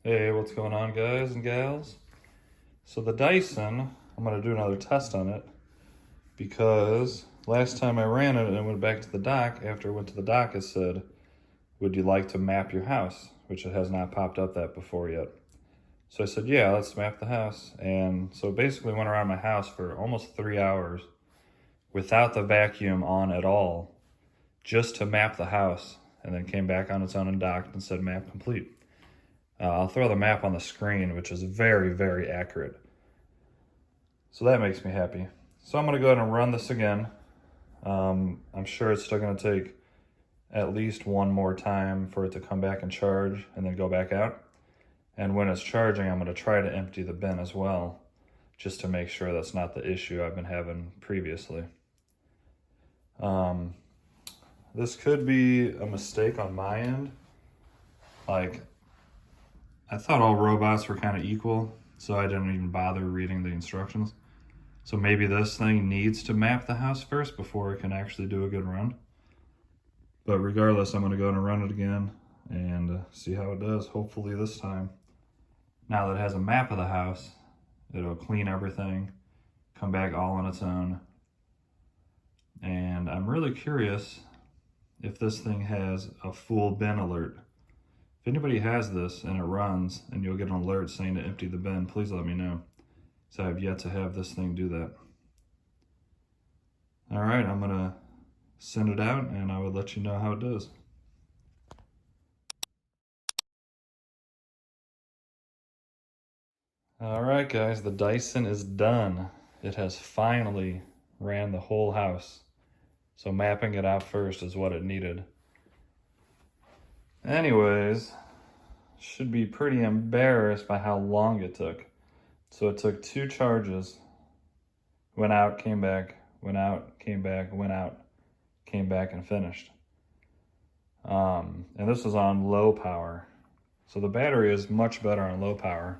Hey, what's going on, guys and gals? So the Dyson, I'm gonna do another test on it because last time I ran it and I went back to the dock, after I went to the dock, it said, would you like to map your house? Which it has not popped up that before yet. So I said, yeah, let's map the house. And so basically went around my house for almost 3 hours without the vacuum on at all, just to map the house, and then came back on its own and docked and said map complete. I'll throw the map on the screen, which is very, very accurate. So that makes me happy. So I'm gonna go ahead and run this again. I'm sure it's still gonna take at least one more time for it to come back and charge and then go back out. And when it's charging, I'm gonna try to empty the bin as well, just to make sure that's not the issue I've been having previously. This could be a mistake on my end. I thought all robots were kind of equal, so I didn't even bother reading the instructions. So maybe this thing needs to map the house first before it can actually do a good run. But regardless, I'm gonna go and run it again and see how it does. Hopefully this time, now that it has a map of the house, it'll clean everything, come back all on its own. And I'm really curious if this thing has a full bin alert. If anybody has this and it runs and you'll get an alert saying to empty the bin, please let me know. So I've yet to have this thing do that. All right, I'm gonna send it out and I will let you know how it does. All right, guys, the Dyson is done. It has finally ran the whole house. So mapping it out first is what it needed. Anyways, should be pretty embarrassed by how long it took. So it took 2 charges, went out, came back, went out, came back, went out, came back, and finished. And this was on low power. So the battery is much better on low power,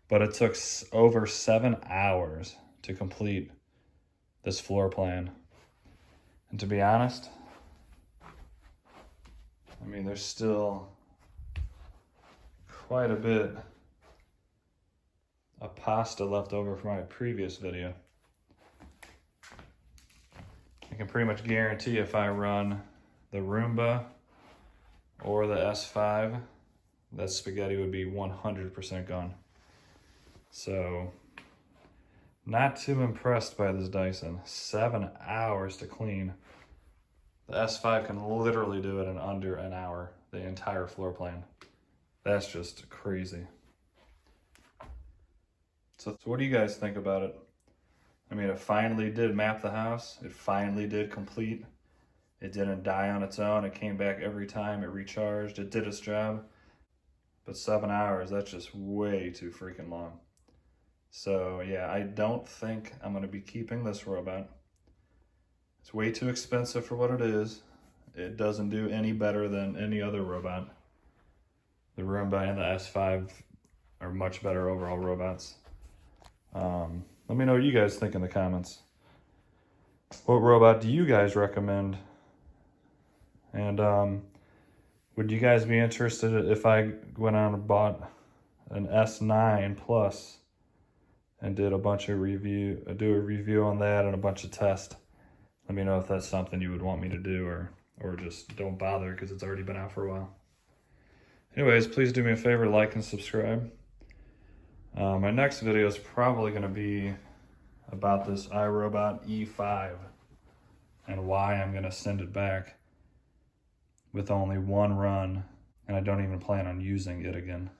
but it took over 7 hours to complete this floor plan. And to be honest, I mean, there's still quite a bit of pasta left over from my previous video. I can pretty much guarantee if I run the Roomba or the S5, that spaghetti would be 100% gone. So, not too impressed by this Dyson. 7 hours to clean. The S5 can literally do it in under an hour, the entire floor plan. That's just crazy. So what do you guys think about it? I mean, it finally did map the house. It finally did complete. It didn't die on its own. It came back every time. It recharged. It did its job. But 7 hours, that's just way too freaking long. So yeah, I don't think I'm gonna be keeping this robot. It's way too expensive for what it is. It doesn't do any better than any other robot. The Roomba and the S5 are much better overall robots. Let me know what you guys think in the comments. What robot do you guys recommend? And would you guys be interested if I went on and bought an S9 Plus and did a bunch of do a review on that and a bunch of tests? Let me know if that's something you would want me to do, or just don't bother because it's already been out for a while. Anyways, please do me a favor, like and subscribe. My next video is probably going to be about this iRobot E5 and why I'm going to send it back with only 1 run, and I don't even plan on using it again.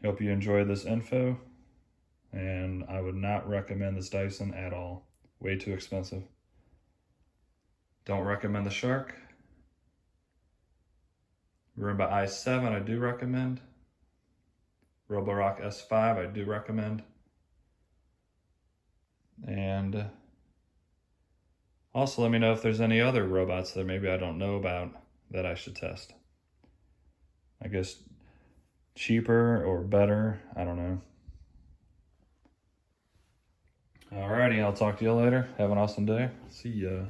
Hope you enjoyed this info, and I would not recommend this Dyson at all. Way too expensive. Don't recommend the Shark. Roomba i7 I do recommend. Roborock S5 I do recommend. And also let me know if there's any other robots that maybe I don't know about that I should test. I guess cheaper or better, I don't know. Alrighty, I'll talk to you later. Have an awesome day. See ya.